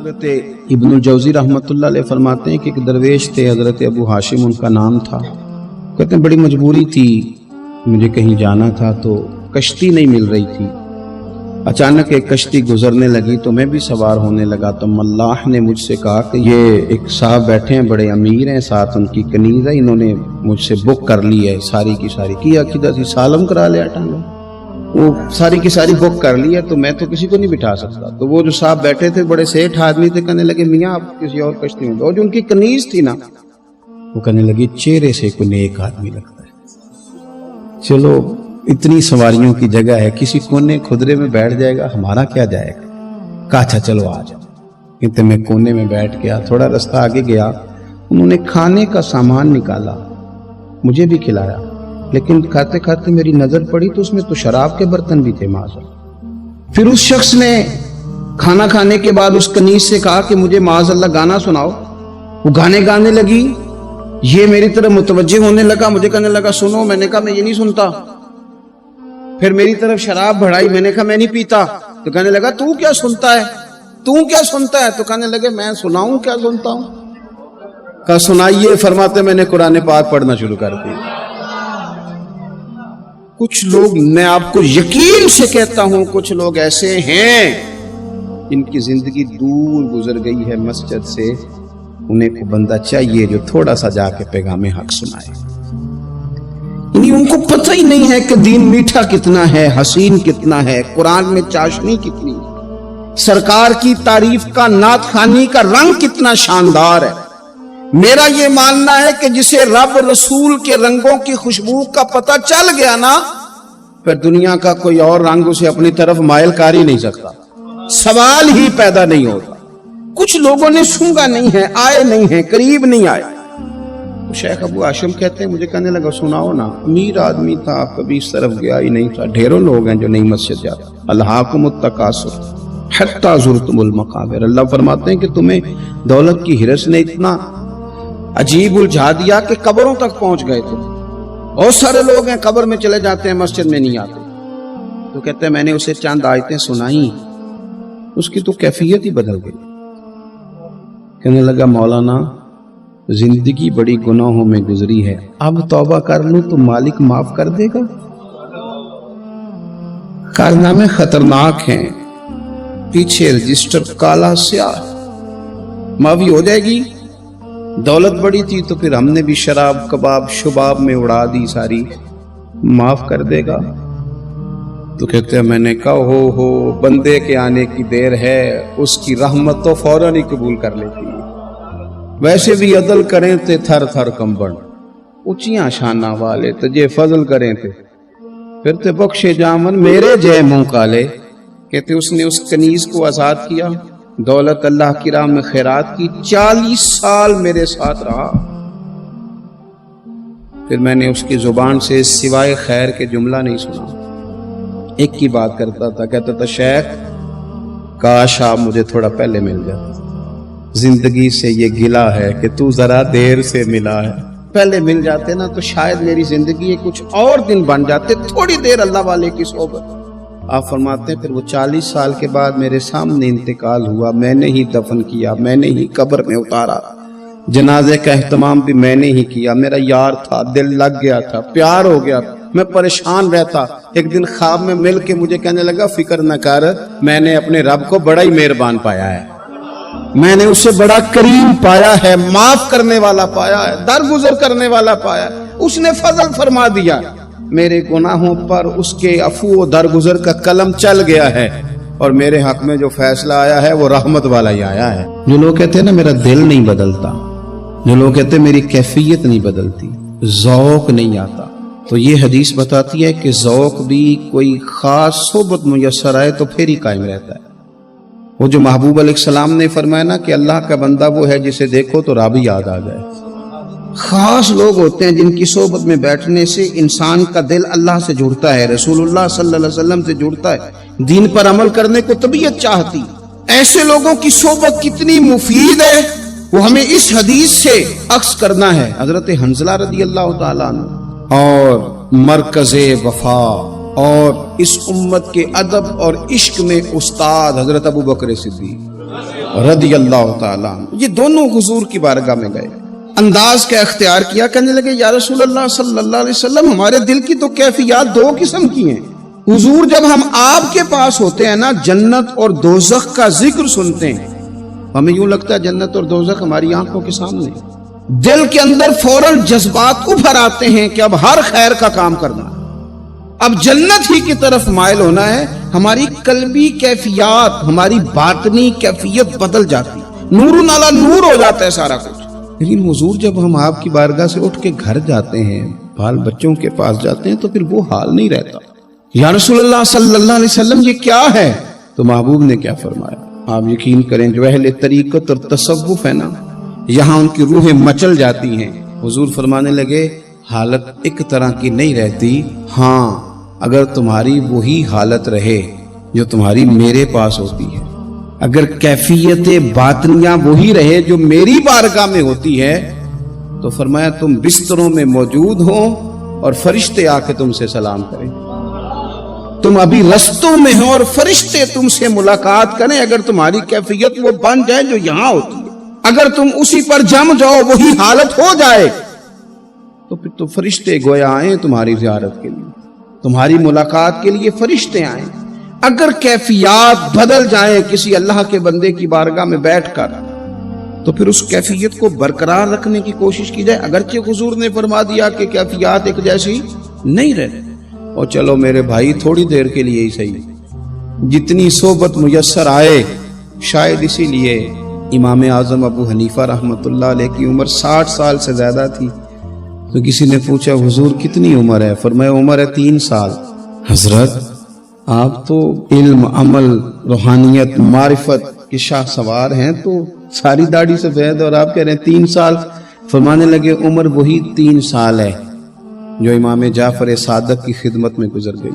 حضرت ابن الجوزی رحمۃ اللہ علیہ فرماتے ہیں کہ ایک درویش تھے، حضرت ابو ہاشم ان کا نام تھا۔ کہتے ہیں بڑی مجبوری تھی، مجھے کہیں جانا تھا تو کشتی نہیں مل رہی تھی۔ اچانک ایک کشتی گزرنے لگی تو میں بھی سوار ہونے لگا تو ملاح نے مجھ سے کہا کہ یہ ایک صاحب بیٹھے ہیں، بڑے امیر ہیں، ساتھ ان کی کنیز ہے، انہوں نے مجھ سے بک کر لی ہے ساری کی ساری، کی عقیدہ سی سالم کرا لیا ٹانگا، وہ ساری کی ساری بک کر لی ہے، تو میں تو کسی کو نہیں بٹھا سکتا۔ تو وہ جو صاحب بیٹھے تھے بڑے سیٹھ آدمی تھے، کہنے لگے میاں آپ کسی اور کشتی میں، اور جو ان کی کنیز تھی نا وہ کہنے لگی چہرے سے کوئی نیک آدمی لگتا ہے، چلو اتنی سواریوں کی جگہ ہے، کسی کونے خدرے میں بیٹھ جائے گا، ہمارا کیا جائے گا۔ کہا اچھا چلو آ جاؤ۔ کہتے میں کونے میں بیٹھ گیا، تھوڑا رستہ آگے گیا، انہوں نے کھانے کا سامان نکالا، مجھے بھی کھلایا، لیکن کھاتے کھاتے میری نظر پڑی تو اس میں تو شراب کے برتن بھی تھے معاذ۔ پھر اس شخص نے کھانا کھانے کے بعد اس کنیز سے کہا کہ مجھے معاذ اللہ گانا سناؤ، وہ گانے گانے لگی، یہ میری طرف متوجہ ہونے لگا، مجھے کہنے لگا سنو، میں نے کہا میں یہ نہیں سنتا۔ پھر میری طرف شراب بڑھائی، میں نے کہا میں نہیں پیتا، تو کہنے لگا تو کیا سنتا ہے، تو کیا سنتا ہے، تو کہنے لگے میں سناؤں کیا سنتا ہوں۔ کہا سنائیے، فرماتے میں نے قرآن پاک پڑھنا شروع کر دیا۔ کچھ لوگ، میں آپ کو یقین سے کہتا ہوں، کچھ لوگ ایسے ہیں ان کی زندگی دور گزر گئی ہے مسجد سے، انہیں کو بندہ چاہیے جو تھوڑا سا جا کے پیغام حق سنائے۔ ان کو پتہ ہی نہیں ہے کہ دین میٹھا کتنا ہے، حسین کتنا ہے، قرآن میں چاشنی کتنی ہے، سرکار کی تعریف کا، نعت خوانی کا رنگ کتنا شاندار ہے۔ میرا یہ ماننا ہے کہ جسے رب رسول کے رنگوں کی خوشبو کا پتہ چل گیا نا، پھر دنیا کا کوئی اور رنگ اسے اپنی طرف مائل کر ہی نہیں سکتا، سوال ہی پیدا نہیں ہوتا۔ کچھ لوگوں نے سونگا نہیں ہے، آئے نہیں ہیں، قریب نہیں آئے۔ شیخ ابو ہاشم کہتے ہیں مجھے کہنے لگا سناؤ نا، امیر آدمی تھا، کبھی اس طرف گیا ہی نہیں تھا، ڈھیروں لوگ ہیں جو نہیں مسجد جاتے۔ الہاکم التکاثر حتی زرتم المقابر، اللہ فرماتے ہیں کہ تمہیں دولت کی ہرس نے اتنا عجیب الجھا دیا کہ قبروں تک پہنچ گئے تھے۔ بہت سارے لوگ ہیں قبر میں چلے جاتے ہیں، مسجد میں نہیں آتے۔ تو کہتے ہیں میں نے اسے چند آیتیں سنائیں، اس کی تو کیفیت ہی بدل گئی۔ کہنے لگا مولانا زندگی بڑی گناہوں میں گزری ہے، اب توبہ کر لوں تو مالک معاف کر دے گا؟ کارنامے خطرناک ہیں، پیچھے رجسٹر کالا سیاہ، معافی ہو جائے گی۔ دولت بڑی تھی تو پھر ہم نے بھی شراب کباب شباب میں اڑا دی ساری، معاف کر دے گا؟ تو کہتے ہیں میں نے کہا ہو بندے کے آنے کی دیر ہے، اس کی رحمت تو فوراً ہی قبول کر لیتی ہے۔ ویسے بھی عدل کریں تے تھر تھر کمبن، اونچیاں شانہ والے تجھے فضل کریں تے پھر تے بخشے جامن میرے جے منہ کالے۔ کہتے اس نے اس کنیز کو آزاد کیا، دولت اللہ کی راہ میں خیرات کی، 40 سال میرے ساتھ رہا۔ پھر میں نے اس کی زبان سے سوائے خیر کے جملہ نہیں سنا، ایک کی بات کرتا تھا، کہتا تھا شیخ کاش آپ مجھے تھوڑا پہلے مل جاتے، زندگی سے یہ گلا ہے کہ تو ذرا دیر سے ملا ہے، پہلے مل جاتے نا تو شاید میری زندگی کچھ اور دن بن جاتے، تھوڑی دیر اللہ والے کی صحبت۔ آپ فرماتے ہیں پھر وہ 40 سال کے بعد میرے سامنے انتقال ہوا، میں نے ہی دفن کیا، میں نے ہی قبر میں اتارا، جنازے کا اہتمام بھی میں نے ہی کیا۔ میرا یار تھا، دل لگ گیا تھا، پیار ہو گیا، میں پریشان رہتا۔ ایک دن خواب میں مل کے مجھے کہنے لگا فکر نہ کر، میں نے اپنے رب کو بڑا ہی مہربان پایا ہے، میں نے اسے بڑا کریم پایا ہے، معاف کرنے والا پایا ہے، درگزر کرنے والا پایا ہے، اس نے فضل فرما دیا، میرے گناہوں پر اس کے عفو و درگزر کا قلم چل گیا ہے، اور میرے حق میں جو فیصلہ آیا ہے وہ رحمت والا ہی آیا ہے۔ جو لوگ کہتے ہیں نا میرا دل نہیں بدلتا، جو لوگ کہتے ہیں میری کیفیت نہیں بدلتی، ذوق نہیں آتا، تو یہ حدیث بتاتی ہے کہ ذوق بھی کوئی خاص صحبت میسر آئے تو پھر ہی قائم رہتا ہے۔ وہ جو محبوب علیہ السلام نے فرمایا نا کہ اللہ کا بندہ وہ ہے جسے دیکھو تو رب یاد آ جائے۔ خاص لوگ ہوتے ہیں جن کی صحبت میں بیٹھنے سے انسان کا دل اللہ سے جڑتا ہے، رسول اللہ صلی اللہ علیہ وسلم سے جڑتا ہے، دین پر عمل کرنے کو طبیعت چاہتی۔ ایسے لوگوں کی صحبت کتنی مفید ہے وہ ہمیں اس حدیث سے عکس کرنا ہے۔ حضرت حنظلہ رضی اللہ تعالیٰ عنہ اور مرکز وفا اور اس امت کے ادب اور عشق میں استاد حضرت ابو بکر صدیق رضی اللہ تعالیٰ عنہ، یہ دونوں حضور کی بارگاہ میں گئے، انداز کا اختیار کیا، کہنے لگے یا رسول اللہ صلی اللہ علیہ وسلم، ہمارے دل کی تو کیفیات دو قسم کی ہیں حضور، جب ہم آپ کے پاس ہوتے ہیں نا، جنت اور دوزخ کا ذکر سنتے ہیں، ہمیں یوں لگتا ہے جنت اور دوزخ ہماری آنکھوں کے سامنے، دل کے اندر فوراً جذبات ابھر آتے ہیں کہ اب ہر خیر کا کام کرنا ہے، اب جنت ہی کی طرف مائل ہونا ہے، ہماری قلبی کیفیات، ہماری باطنی کیفیت بدل جاتی، نور علی نور ہو جاتا ہے سارا کچھ۔ لیکن حضور جب ہم آپ کی بارگاہ سے اٹھ کے گھر جاتے ہیں، بال بچوں کے پاس جاتے ہیں، تو پھر وہ حال نہیں رہتا، یا رسول اللہ صلی اللہ علیہ وسلم یہ کیا ہے؟ تو محبوب نے کیا فرمایا؟ آپ یقین کریں جو اہل طریقت اور تصوف ہے نا، یہاں ان کی روحیں مچل جاتی ہیں۔ حضور فرمانے لگے حالت ایک طرح کی نہیں رہتی، ہاں اگر تمہاری وہی حالت رہے جو تمہاری میرے پاس ہوتی ہے، اگر کیفیت باطنیہ وہی رہے جو میری بارگاہ میں ہوتی ہے، تو فرمایا تم بستروں میں موجود ہو اور فرشتے آ کے تم سے سلام کریں، تم ابھی رستوں میں ہو اور فرشتے تم سے ملاقات کریں، اگر تمہاری کیفیت وہ بن جائے جو یہاں ہوتی ہے، اگر تم اسی پر جم جاؤ وہی حالت ہو جائے، تو پھر تو فرشتے گویا آئیں تمہاری زیارت کے لیے، تمہاری ملاقات کے لیے فرشتے آئیں۔ اگر کیفیات بدل جائیں کسی اللہ کے بندے کی بارگاہ میں بیٹھ کر، تو پھر اس کیفیت کو برقرار رکھنے کی کوشش کی جائے، اگرچہ حضور نے فرما دیا کہ کیفیات ایک جیسی نہیں رہتی، اور چلو میرے بھائی تھوڑی دیر کے لیے ہی صحیح، جتنی صحبت میسر آئے، شاید اسی لیے امام اعظم ابو حنیفہ رحمۃ اللہ علیہ کی عمر 60 سال سے زیادہ تھی، تو کسی نے پوچھا حضور کتنی عمر ہے؟ فرمایا عمر ہے 3 سال۔ حضرت آپ تو علم، عمل، روحانیت، معرفت کے شاہ سوار ہیں، تو ساری داڑھی سفید اور آپ کہہ رہے ہیں 3 سال۔ فرمانے لگے عمر وہی 3 سال ہے جو امام جعفر صادق کی خدمت میں گزر گئی،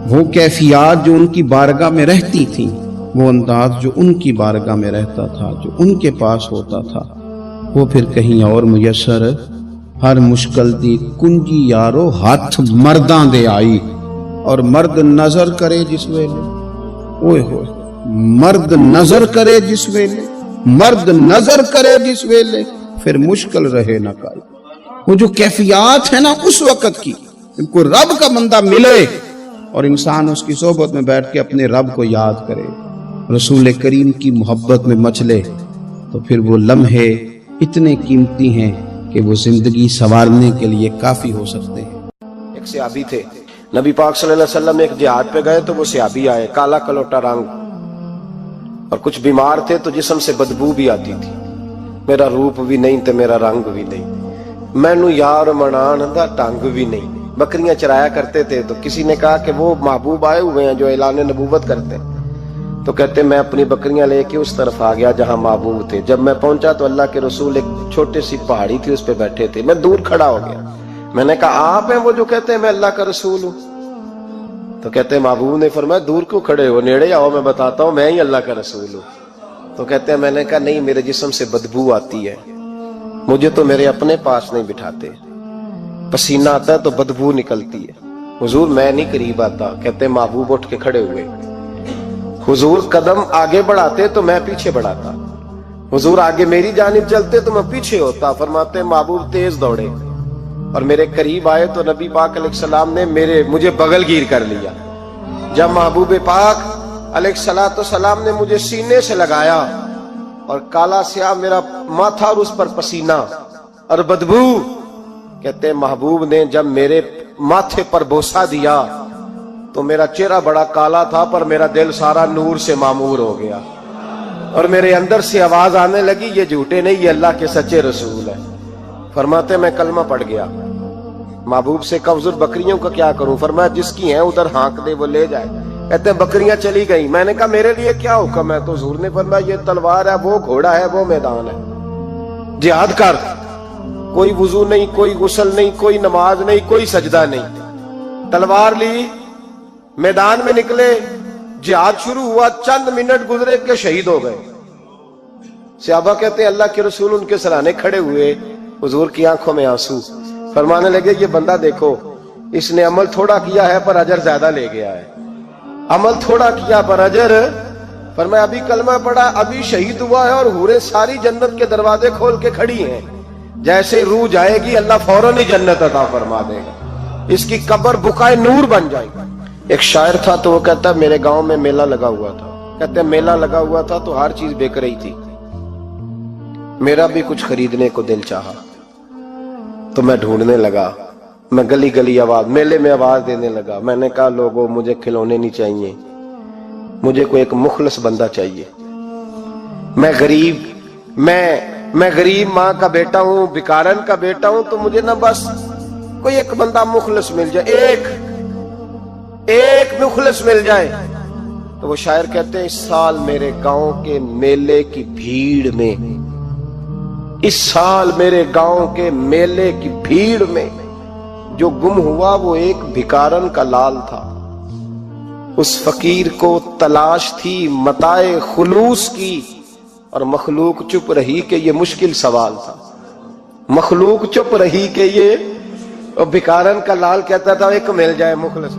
وہ کیفیات جو ان کی بارگاہ میں رہتی تھیں، وہ انداز جو ان کی بارگاہ میں رہتا تھا، جو ان کے پاس ہوتا تھا، وہ پھر کہیں اور میسر ہر مشکل دی کنجی یارو ہاتھ مرداں دے آئی، اور مرد نظر کرے جس ویلے، اوئے ہوئے مرد نظر کرے جس ویلے، مرد نظر کرے جس ویلے، پھر مشکل رہے نہ کائی۔ وہ جو کیفیات ہے نا اس وقت کی، کوئی رب کا بندہ ملے اور انسان اس کی صحبت میں بیٹھ کے اپنے رب کو یاد کرے، رسول کریم کی محبت میں مچلے، تو پھر وہ لمحے اتنے قیمتی ہیں کہ وہ زندگی سنوارنے کے لیے کافی ہو سکتے ہیں۔ ایک صحابی تھے، نبی پاک صلی اللہ علیہ وسلم ایک جہاد پہ گئے تو وہ صحابی آئے، کالا کلوٹا رنگ، اور کچھ بیمار تھے تو جسم سے بدبو بھی آتی تھی، میرا روپ بھی نہیں تے میرا رنگ بھی نہیں، مینو یار منان دا ٹنگ بھی نہیں، بکریاں چرایا کرتے تھے۔ تو کسی نے کہا کہ وہ محبوب آئے ہوئے ہیں جو اعلان نبوت کرتے ہیں، تو کہتے میں اپنی بکریاں لے کے اس طرف آ گیا جہاں محبوب تھے، جب میں پہنچا تو اللہ کے رسول ایک چھوٹی سی پہاڑی تھی اس پہ بیٹھے تھے، میں دور کھڑا ہو گیا، میں نے کہا آپ ہیں وہ جو کہتے ہیں میں اللہ کا رسول ہوں؟ تو کہتے ہیں محبوب نے فرمایا دور کیوں کھڑے ہو، نیڑے آؤ میں بتاتا ہوں میں ہی اللہ کا رسول ہوں۔ تو کہتے ہیں میں نے کہا نہیں، میرے جسم سے بدبو آتی ہے، مجھے تو میرے اپنے پاس نہیں بٹھاتے، پسینہ آتا ہے تو بدبو نکلتی ہے، حضور میں نہیں قریب آتا۔ کہتے ہیں محبوب اٹھ کے کھڑے ہوئے، حضور قدم آگے بڑھاتے تو میں پیچھے بڑھاتا، حضور آگے میری جانب چلتے تو میں پیچھے ہوتا۔ فرماتے محبوب تیز دوڑے اور میرے قریب آئے تو نبی پاک علیہ السلام نے مجھے بغل گیر کر لیا۔ جب محبوب پاک علیہ السلام نے مجھے سینے سے لگایا اور کالا سیاہ میرا ماتھا اور اس پر پسینہ اور بدبو، کہتے ہیں محبوب نے جب میرے ماتھے پر بوسہ دیا تو میرا چہرہ بڑا کالا تھا پر میرا دل سارا نور سے معمور ہو گیا، اور میرے اندر سے آواز آنے لگی یہ جھوٹے نہیں، یہ اللہ کے سچے رسول ہے۔ فرماتے میں کلمہ پڑھ گیا۔ محبوب سے کہا حضور بکریوں کا کیا کروں؟ فرمایا جس کی ہیں ادھر ہانک دے وہ لے جائے۔ کہتے ہیں بکریاں چلی گئی، میں نے کہا میرے لیے کیا حکم ہے؟ تو حضور نے فرمایا یہ تلوار ہے، وہ گھوڑا ہے، وہ میدان ہے، جہاد کر۔ کوئی وضو نہیں، کوئی غسل نہیں، کوئی نماز نہیں، کوئی سجدہ نہیں، تلوار لی، میدان میں نکلے، جہاد شروع ہوا، چند منٹ گزرے کہ شہید ہو گئے۔ صحابہ کہتے ہیں اللہ کے رسول ان کے سرانے کھڑے ہوئے، حضور کی آنکھوں میں آنسو، فرمانے لگے یہ بندہ دیکھو، اس نے عمل تھوڑا کیا ہے پر اجر زیادہ لے گیا ہے، عمل تھوڑا کیا پر اجر فرمایا ابھی کلمہ پڑھا، ابھی شہید ہوا ہے، اور حوریں ساری جنت کے دروازے کھول کے کھڑی ہیں، جیسے روح جائے گی اللہ فوراً ہی جنت عطا فرما دے گا، اس کی قبر بقائے نور بن جائے گی۔ ایک شاعر تھا تو وہ کہتا میرے گاؤں میں میلہ لگا ہوا تھا، کہتے میلہ لگا ہوا تھا تو ہر چیز بک رہی تھی، میرا بھی کچھ خریدنے کو دل چاہا تو میں ڈھونڈنے لگا، میں گلی گلی آواز، میلے میں آواز دینے لگا، میں نے کہا لوگوں مجھے کھلونے نہیں چاہیے، مجھے کوئی ایک مخلص بندہ چاہیے، میں غریب ماں کا بیٹا ہوں، بکارن کا بیٹا ہوں، تو مجھے نہ بس کوئی ایک بندہ مخلص مل جائے، ایک مخلص مل جائے۔ تو وہ شاعر کہتے ہیں اس سال میرے گاؤں کے میلے کی بھیڑ میں، اس سال میرے گاؤں کے میلے کی بھیڑ میں جو گم ہوا وہ ایک بھکارن کا لال تھا، اس فقیر کو تلاش تھی متاع خلوص کی، اور مخلوق چپ رہی کہ یہ مشکل سوال تھا، مخلوق چپ رہی کہ یہ، اور بھکارن کا لال کہتا تھا ایک مل جائے مخلص۔